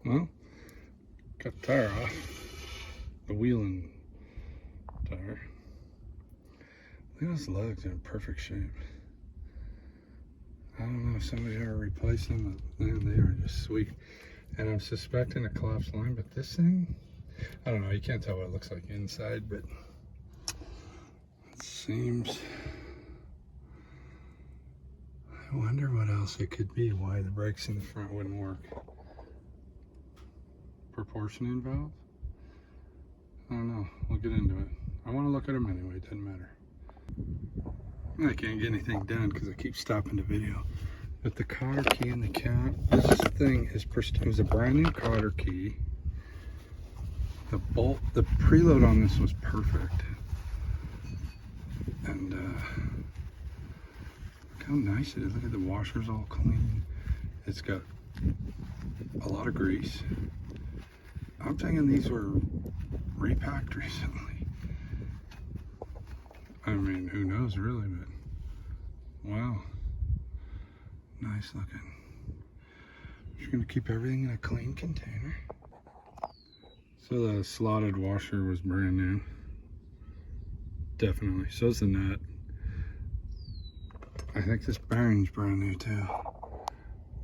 Well, got the tire off. The wheeling tire. Look at those lugs in perfect shape. I don't know if somebody ever replaced them, but man, they are just sweet. And I'm suspecting a collapsed line, but this thing, I don't know, you can't tell what it looks like inside, but it seems, I wonder what else it could be, why the brakes in the front wouldn't work. Proportion involved? I don't know, we'll get into it. I want to look at them anyway, it doesn't matter. I can't get anything done because I keep stopping the video. But the cotter key and the cat, this thing is pristine. It was a brand new cotter key. The bolt, the preload on this was perfect. And look how nice it is. Look at the washers all clean. It's got a lot of grease. I'm thinking these were repacked recently. I mean, who knows really, but wow, nice looking. Just gonna keep everything in a clean container. So the slotted washer was brand new. Definitely, so's the nut. I think this bearing's brand new too.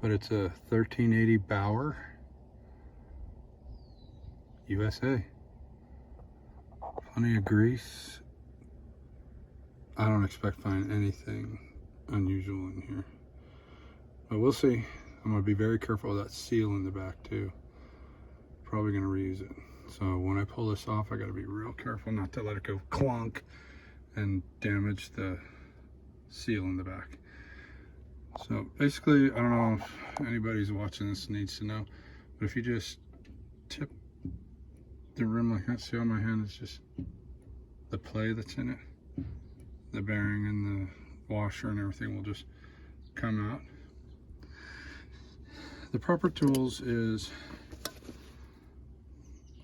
But it's a 1380 Bauer USA. Plenty of grease. I don't expect to find anything unusual in here, but we'll see. I'm gonna be very careful with that seal in the back too. Probably gonna reuse it. So when I pull this off, I gotta be real careful not to let it go clunk and damage the seal in the back. So basically, I don't know if anybody's watching this needs to know, but if you just tip the rim like that, see how my hand is just the play that's in it? The bearing and the washer and everything will just come out. The proper tools is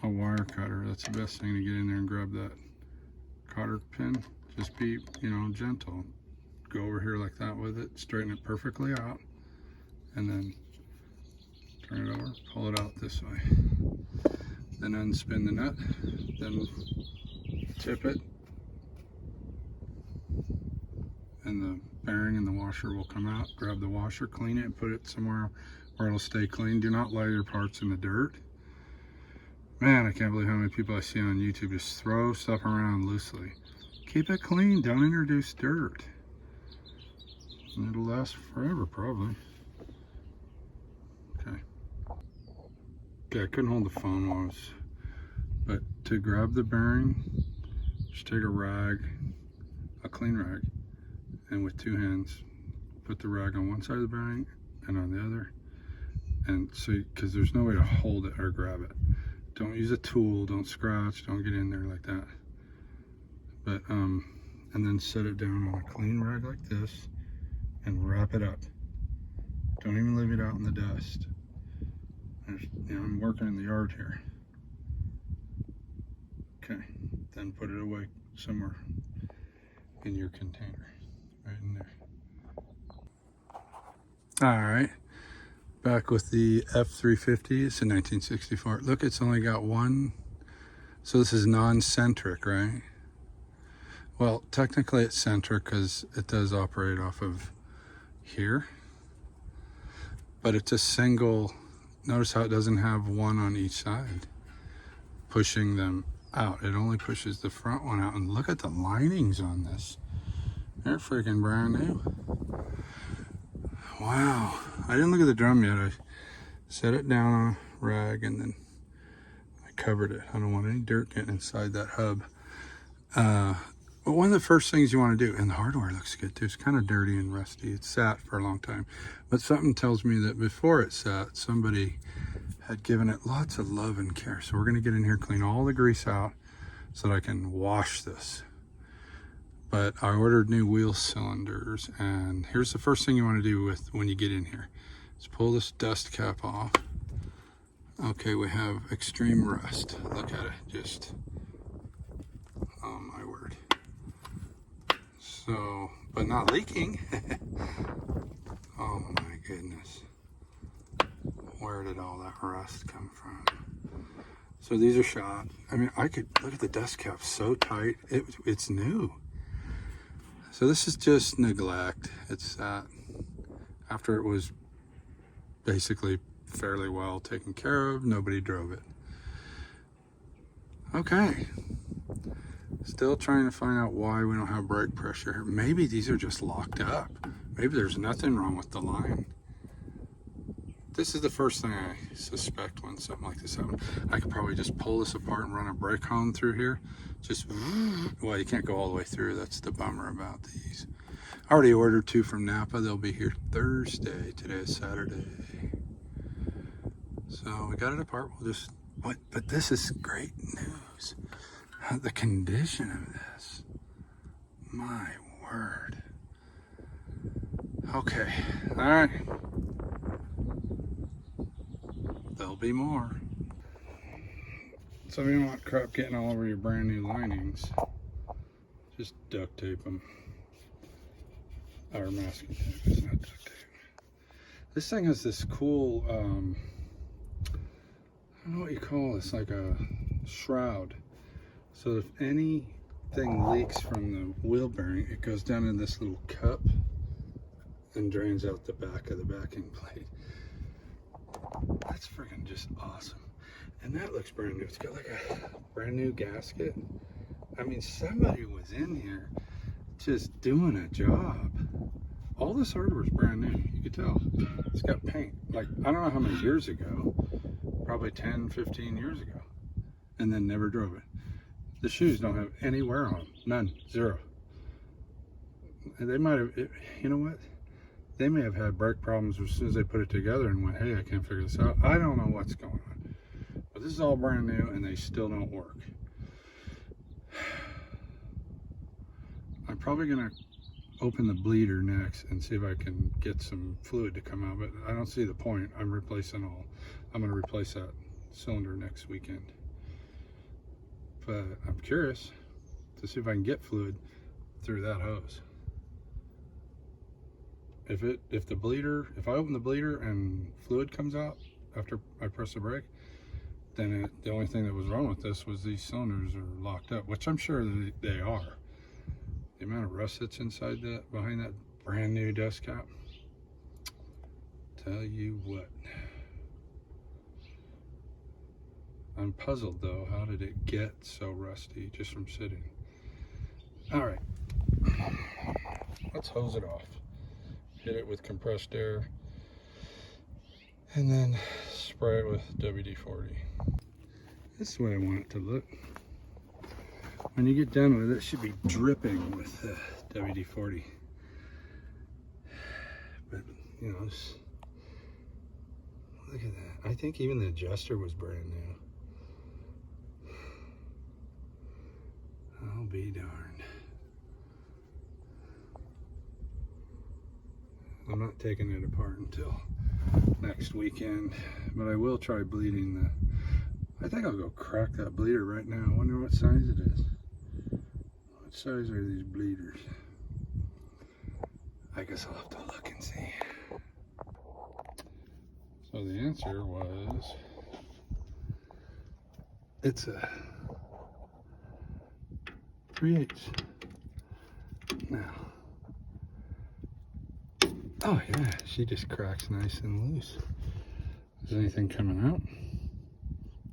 a wire cutter. That's the best thing to get in there and grab that cotter pin. Just be, you know, gentle. Go over here like that with it, straighten it perfectly out, and then turn it over, pull it out this way. Then unspin the nut, then tip it, and the bearing and the washer will come out. Grab the washer, clean it, and put it somewhere where it'll stay clean. Do not lay your parts in the dirt. Man, I can't believe how many people I see on YouTube just throw stuff around loosely. Keep it clean, don't introduce dirt. And it'll last forever, probably. Okay. Okay, I couldn't hold the phone while I was, but to grab the bearing, just take a rag, a clean rag, and with two hands, put the rag on one side of the bearing and on the other. And so, because there's no way to hold it or grab it. Don't use a tool, don't scratch, don't get in there like that. But, and then set it down on a clean rag like this and wrap it up. Don't even leave it out in the dust. You know, I'm working in the yard here. Okay, then put it away somewhere in your container. Right in there. All right, back with the F-350. It's a 1964. Look, it's only got one. So this is non-centric, right? Well, technically it's centric because it does operate off of here. But it's a single. Notice how it doesn't have one on each side pushing them out. It only pushes the front one out. And look at the linings on this. They're freaking brand new. Wow. I didn't look at the drum yet. I set it down on a rag and then I covered it. I don't want any dirt getting inside that hub. But one of the first things you want to do, and the hardware looks good too, it's kind of dirty and rusty. It's sat for a long time. But something tells me that before it sat, somebody had given it lots of love and care. So we're going to get in here, clean all the grease out so that I can wash this. But I ordered new wheel cylinders, and here's the first thing you want to do with when you get in here. Is pull this dust cap off. Okay, we have extreme rust. Look at it, just, oh my word. So, but not leaking. Oh my goodness. Where did all that rust come from? So these are shot. I mean, I could look at the dust cap so tight. It's new. So this is just neglect. It's after it was basically fairly well taken care of, nobody drove it. Okay. Still trying to find out why we don't have brake pressure. Maybe these are just locked up. Maybe there's nothing wrong with the line. This is the first thing I suspect when something like this happens. I could probably just pull this apart and run a brake hone through here. Just, well, you can't go all the way through. That's the bummer about these. I already ordered 2 from Napa. They'll be here Thursday. Today is Saturday. So we got it apart. We'll just, but this is great news. The condition of this. My word. Okay. All right. There'll be more. So if you don't want crap getting all over your brand new linings, just duct tape them. Or masking tape, it's not duct tape. This thing has this cool, I don't know what you call this, like a shroud. So if anything leaks from the wheel bearing, it goes down in this little cup and drains out the back of the backing plate. That's freaking just awesome. And that looks brand new. It's got like a brand new gasket. I mean, somebody was in here just doing a job. All this hardware is brand new. You could tell. It's got paint. Like, I don't know how many years ago. Probably 10, 15 years ago. And then never drove it. The shoes don't have any wear on them. None. Zero. They might have, you know what? They may have had brake problems as soon as they put it together and went, hey, I can't figure this out. I don't know what's going on. But this is all brand new and they still don't work. I'm probably going to open the bleeder next and see if I can get some fluid to come out, but I don't see the point. I'm replacing all. I'm going to replace that cylinder next weekend. But I'm curious to see if I can get fluid through that hose. If I open the bleeder and fluid comes out after I press the brake, then the only thing that was wrong with this was these cylinders are locked up, which I'm sure that they are. The amount of rust that's inside that, behind that brand new dust cap. Tell you what. I'm puzzled though, how did it get so rusty just from sitting? All right, let's hose it off. Hit it with compressed air and then spray it with WD-40. This is the way I want it to look. When you get done with it, it should be dripping with WD-40. But, you know, just look at that. I think even the adjuster was brand new. I'll be darned. I'm not taking it apart until next weekend, but I will try bleeding the, I think I'll go crack that bleeder right now. I wonder what size it is. What size are these bleeders? I guess I'll have to look and see. So the answer was, it's a 3/8. Now, oh yeah, she just cracks nice and loose. Is anything coming out?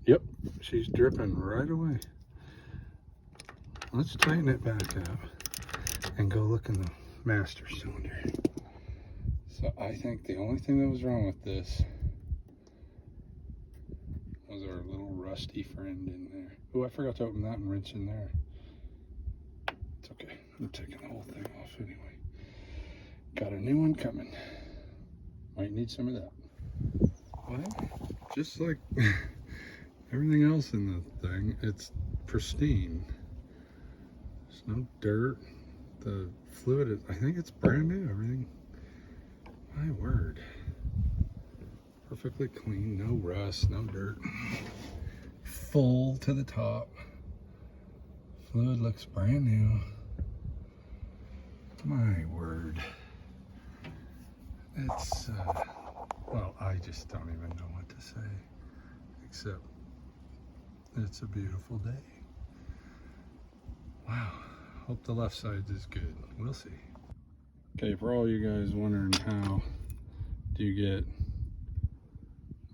Yep, she's dripping right away. Let's tighten it back up and go look in the master cylinder. So I think the only thing that was wrong with this was our little rusty friend in there. Oh, I forgot to open that and wrench in there. It's okay, I'm taking the whole thing off anyway. Got a new one coming. Might need some of that. Well, just like everything else in the thing, it's pristine. There's no dirt. The fluid is, I think it's brand new, everything. My word. Perfectly clean, no rust, no dirt. Full to the top. Fluid looks brand new. My word. It's Well, I just don't even know what to say, except it's a beautiful day. Wow, hope the left side is good. We'll see. Okay, for all you guys wondering how do you get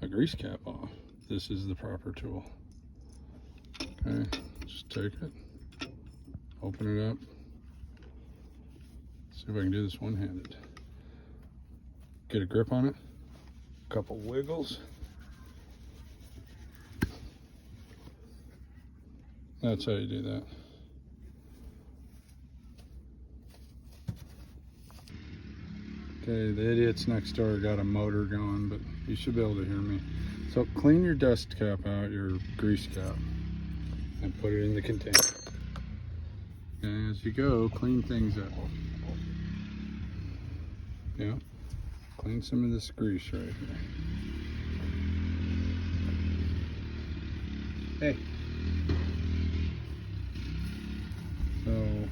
a grease cap off, this is the proper tool. Okay, just take it, open it up. See if I can do this one-handed. Get a grip on it, a couple wiggles. That's how you do that. Okay, the idiots next door got a motor going, but you should be able to hear me. So clean your dust cap out, your grease cap, and put it in the container. And as you go, clean things up. Yeah, clean some of this grease right here. Hey. So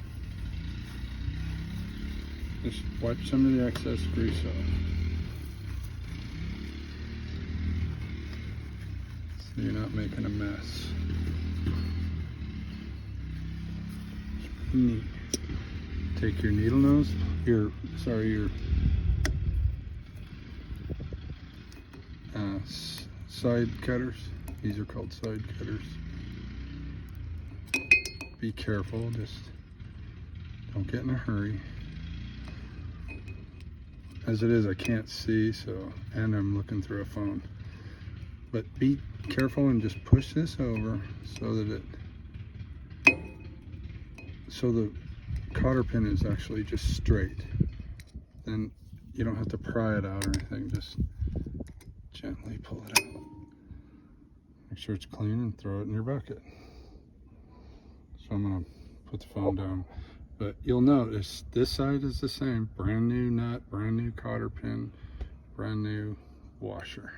just wipe some of the excess grease off. So you're not making a mess. Neat. Take your needle nose, your side cutters. These are called side cutters. Be careful, just don't get in a hurry. As it is, I can't see, and I'm looking through a phone. But be careful and just push this over so that the cotter pin is actually just straight. Then you don't have to pry it out or anything, just gently pull it out. Make sure it's clean and throw it in your bucket. So I'm gonna put the phone down. But you'll notice this side is the same. Brand new nut, brand new cotter pin, brand new washer.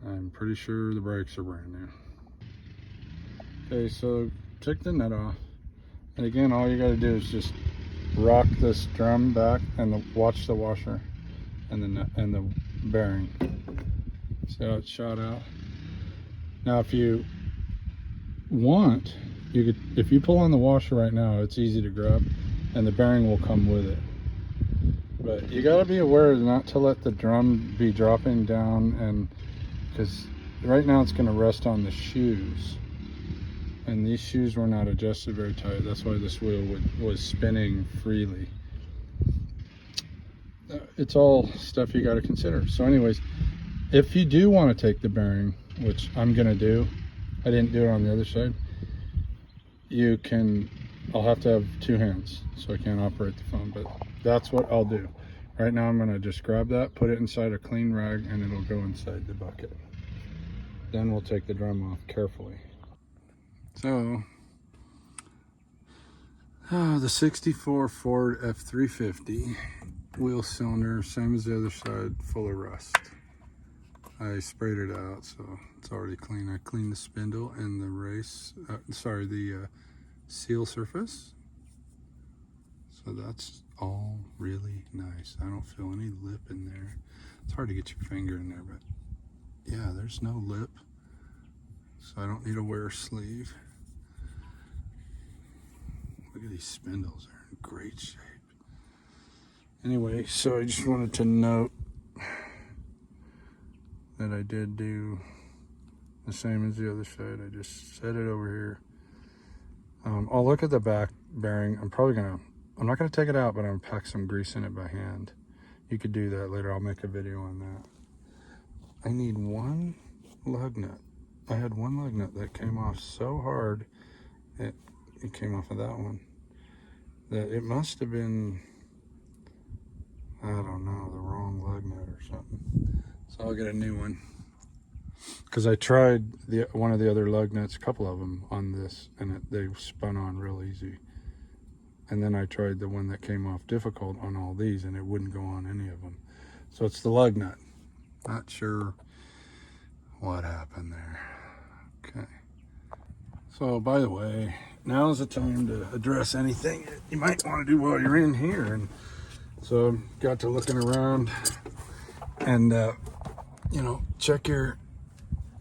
I'm pretty sure the brakes are brand new. Okay, so take the nut off. And again, all you gotta do is just rock this drum back and watch the washer and the nut and the bearing. See how it's shot out? Now if you want, you could, if you pull on the washer right now, it's easy to grab and the bearing will come with it. But you got to be aware not to let the drum be dropping down, and because right now it's going to rest on the shoes, and these shoes were not adjusted very tight. That's why this wheel was spinning freely. It's all stuff you got to consider. So anyways, if you do want to take the bearing, which I'm going to do, I didn't do it on the other side. You can, I'll have to have two hands, so I can't operate the phone, but that's what I'll do. Right now I'm gonna just grab that, put it inside a clean rag, and it'll go inside the bucket. Then we'll take the drum off carefully. So, the 64 Ford F-350 wheel cylinder, same as the other side, full of rust. I sprayed it out, so it's already clean. I cleaned the spindle and the the seal surface. So that's all really nice. I don't feel any lip in there. It's hard to get your finger in there, but yeah, there's no lip. So I don't need to wear a sleeve. Look at these spindles, they're in great shape. Anyway, so I just wanted to note that I did do the same as the other side. I just set it over here. I'll look at the back bearing. I'm not gonna take it out, but I'm gonna pack some grease in it by hand. You could do that later. I'll make a video on that. I need one lug nut. I had one lug nut that came off so hard, it came off of that one, that it must have been, I don't know, the wrong lug nut or something. So I'll get a new one. Because I tried one of the other lug nuts, a couple of them on this, and they spun on real easy. And then I tried the one that came off difficult on all these, and it wouldn't go on any of them. So it's the lug nut. Not sure what happened there. Okay. So by the way, now is the time to address anything you might want to do while you're in here. And so got to looking around, And you know, check your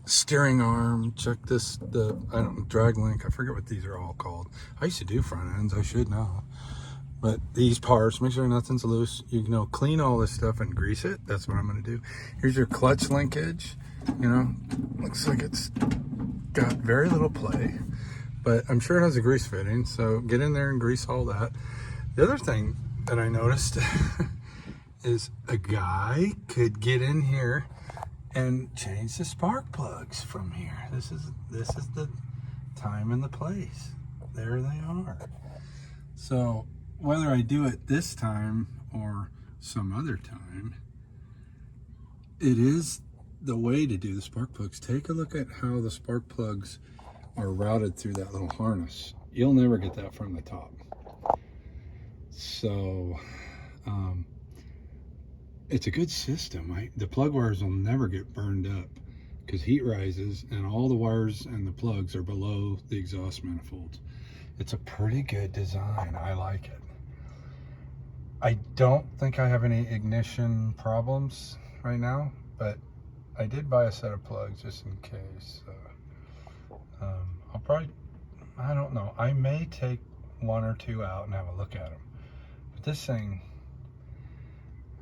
steering arm, check this, I don't know, drag link, I forget what these are all called. I used to do front ends, I should know. But these parts, make sure nothing's loose. You know, clean all this stuff and grease it. That's what I'm gonna do. Here's your clutch linkage. You know, looks like it's got very little play, but I'm sure it has a grease fitting. So get in there and grease all that. The other thing that I noticed is a guy could get in here and change the spark plugs from here. This is the time and the place. There they are. So whether I do it this time or some other time, it is the way to do the spark plugs. Take a look at how the spark plugs are routed through that little harness. You'll never get that from the top. So it's a good system. The plug wires will never get burned up because heat rises and all the wires and the plugs are below the exhaust manifolds. It's a pretty good design. I like it. I don't think I have any ignition problems right now, but I did buy a set of plugs just in case. I'll probably, I don't know, I may take one or two out and have a look at them. But this thing,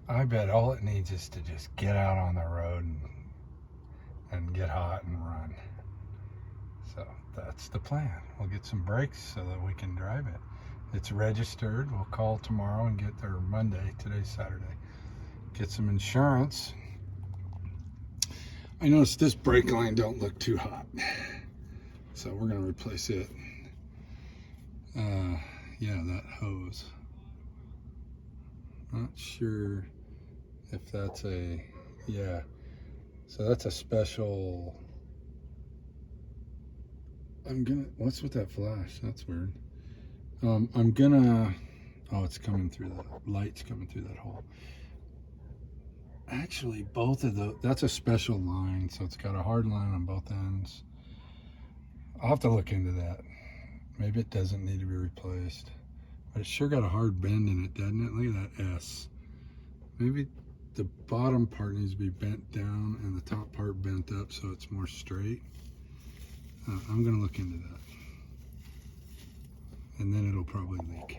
I bet all it needs is to just get out on the road and get hot and run. So that's the plan. We'll get some brakes so that we can drive it. It's registered. We'll call tomorrow and get there Monday. Today's Saturday. Get some insurance. I noticed this brake line don't look too hot, so we're gonna replace it. Yeah, that hose. Not sure if that's a, yeah. So that's a special. What's with that flash? That's weird. I'm gonna, oh, it's coming through the light's coming through that hole. Actually, both of that's a special line, so it's got a hard line on both ends. I'll have to look into that. Maybe it doesn't need to be replaced, but it's sure got a hard bend in it, doesn't it? Look at that S. Maybe the bottom part needs to be bent down and the top part bent up so it's more straight. I'm gonna look into that, and then it'll probably leak.